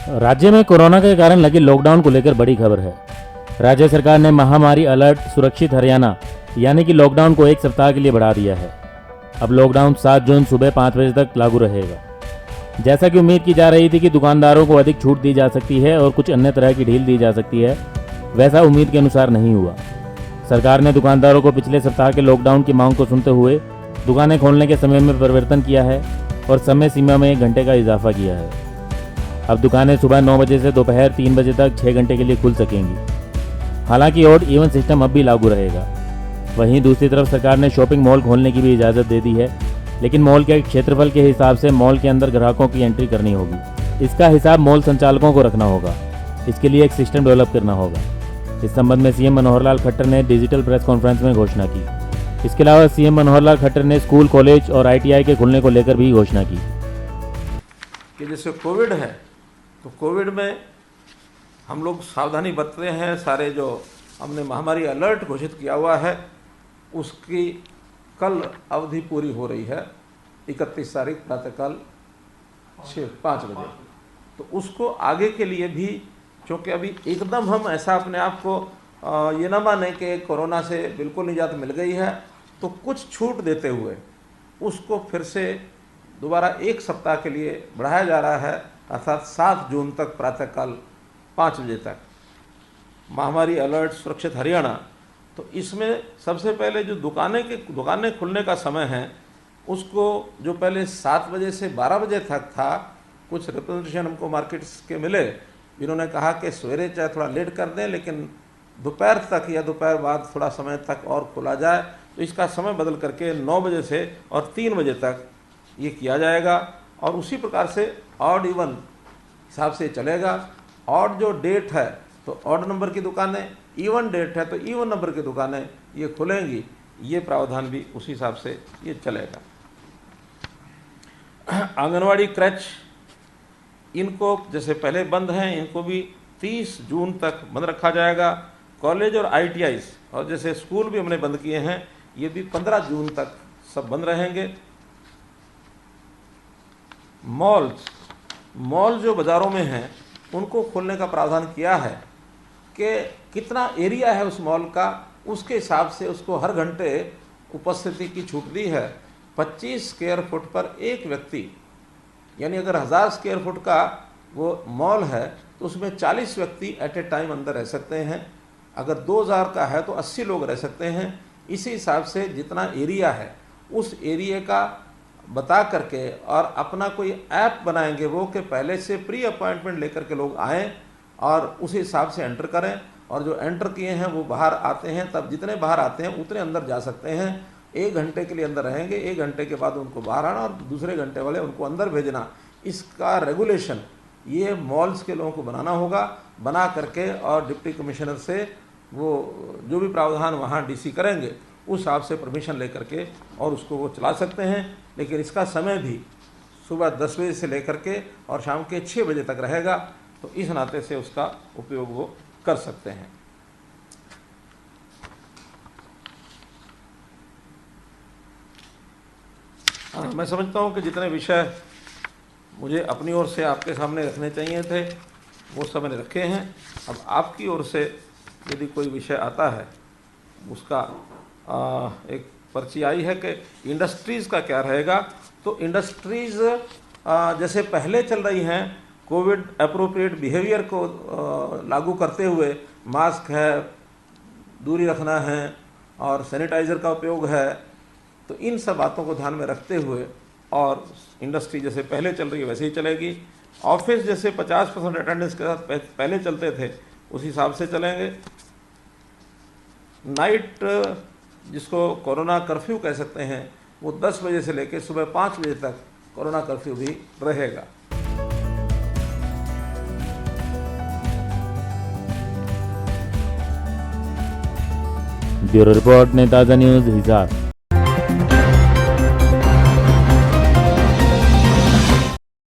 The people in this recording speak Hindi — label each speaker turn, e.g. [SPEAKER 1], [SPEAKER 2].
[SPEAKER 1] राज्य में कोरोना के कारण लगे लॉकडाउन को लेकर बड़ी खबर है। राज्य सरकार ने महामारी अलर्ट सुरक्षित हरियाणा यानी कि लॉकडाउन को एक सप्ताह के लिए बढ़ा दिया है। अब लॉकडाउन 7 जून सुबह 5 बजे तक लागू रहेगा। जैसा कि उम्मीद की जा रही थी कि दुकानदारों को अधिक छूट दी जा सकती है और कुछ अन्य तरह की ढील दी जा सकती है, वैसा उम्मीद के अनुसार नहीं हुआ। सरकार ने दुकानदारों को पिछले सप्ताह के लॉकडाउन की मांग को सुनते हुए दुकानें खोलने के समय में परिवर्तन किया है और समय सीमा में 1 घंटे का इजाफा किया है। अब दुकानें सुबह 9 बजे से दोपहर 3 बजे तक 6 घंटे के लिए खुल सकेंगी। हालांकि ऑड इवन सिस्टम अब भी लागू रहेगा। वहीं दूसरी तरफ सरकार ने शॉपिंग मॉल खोलने की भी इजाज़त दे दी है, लेकिन मॉल के क्षेत्रफल के हिसाब से मॉल के अंदर ग्राहकों की एंट्री करनी होगी। इसका हिसाब मॉल संचालकों को रखना होगा। इसके लिए एक सिस्टम डेवलप करना होगा। इस संबंध में सीएम मनोहर लाल खट्टर ने डिजिटल प्रेस कॉन्फ्रेंस में घोषणा की। इसके अलावा सीएम मनोहर लाल खट्टर ने स्कूल, कॉलेज और आईटीआई के खुलने को लेकर भी घोषणा की
[SPEAKER 2] कि जैसे कोविड है तो कोविड में हम लोग सावधानी बरत रहे हैं। सारे जो हमने महामारी अलर्ट घोषित किया हुआ है उसकी कल अवधि पूरी हो रही है, 31 तारीख प्रातःकाल 5 बजे। तो उसको आगे के लिए भी, क्योंकि अभी एकदम हम ऐसा अपने आप को ये ना माने कि कोरोना से बिल्कुल निजात मिल गई है, तो कुछ छूट देते हुए उसको फिर से दोबारा 1 सप्ताह के लिए बढ़ाया जा रहा है, अर्थात 7 जून तक प्रातःकाल 5 बजे तक महामारी अलर्ट सुरक्षित हरियाणा। तो इसमें सबसे पहले जो दुकानें खुलने का समय है उसको, जो पहले 7 बजे से 12 बजे तक था, कुछ रिप्रेजेंटेशन हमको मार्केट्स के मिले, जिन्होंने कहा कि सवेरे चाहे थोड़ा लेट कर दें लेकिन दोपहर तक या दोपहर बाद थोड़ा समय तक और खोला जाए। तो इसका समय बदल करके 9 बजे से और 3 बजे तक ये किया जाएगा और उसी प्रकार से ऑड इवन हिसाब से चलेगा। ऑड जो डेट है तो ऑड नंबर की दुकानें, इवन डेट है तो इवन नंबर की दुकानें ये खुलेंगी। ये प्रावधान भी उसी हिसाब से ये चलेगा। आंगनवाड़ी, क्रच, इनको जैसे पहले बंद हैं, इनको भी 30 जून तक बंद रखा जाएगा। कॉलेज और आईटीआई और जैसे स्कूल भी हमने बंद किए हैं, ये भी 15 जून तक सब बंद रहेंगे। मॉल जो बाज़ारों में हैं उनको खोलने का प्रावधान किया है कि कितना एरिया है उस मॉल का, उसके हिसाब से उसको हर घंटे उपस्थिति की छूट दी है। 25 स्क्वायर फुट पर एक व्यक्ति, यानी अगर 1000 स्क्वायर फुट का वो मॉल है तो उसमें 40 व्यक्ति एट ए टाइम अंदर रह सकते हैं। अगर 2000 का है तो 80 लोग रह सकते हैं। इसी हिसाब से जितना एरिया है उस एरिया का बता करके और अपना कोई ऐप बनाएंगे वो, कि पहले से प्री अपॉइंटमेंट लेकर के लोग आएँ और उसी हिसाब से एंटर करें। और जो एंटर किए हैं वो बाहर आते हैं, तब जितने बाहर आते हैं उतने अंदर जा सकते हैं। 1 घंटे के लिए अंदर रहेंगे, 1 घंटे के बाद उनको बाहर आना और दूसरे घंटे वाले उनको अंदर भेजना। इसका रेगुलेशन ये मॉल्स के लोगों को बनाना होगा। बना करके और डिप्टी कमिश्नर से वो जो भी प्रावधान वहाँ डीसी करेंगे उस हिसाब से परमिशन लेकर के और उसको वो चला सकते हैं। लेकिन इसका समय भी सुबह 10 बजे से लेकर के और शाम के 6 बजे तक रहेगा। तो इस नाते से उसका उपयोग वो कर सकते हैं। मैं समझता हूँ कि जितने विषय मुझे अपनी ओर से आपके सामने रखने चाहिए थे वो सब मैंने रखे हैं। अब आपकी ओर से यदि कोई विषय आता है, उसका एक पर्ची आई है कि इंडस्ट्रीज़ का क्या रहेगा। तो इंडस्ट्रीज़ जैसे पहले चल रही हैं, कोविड अप्रोप्रिएट बिहेवियर को लागू करते हुए मास्क है, दूरी रखना है और सैनिटाइज़र का उपयोग है, तो इन सब बातों को ध्यान में रखते हुए और इंडस्ट्री जैसे पहले चल रही है वैसे ही चलेगी। ऑफिस जैसे 50% अटेंडेंस के साथ पहले चलते थे उसी हिसाब से चलेंगे। नाइट, जिसको कोरोना कर्फ्यू कह सकते हैं, वो 10 बजे से लेकर सुबह 5 बजे तक कोरोना कर्फ्यू भी रहेगा।
[SPEAKER 1] ब्यूरो रिपोर्ट, नेताजा न्यूज़, हिसार।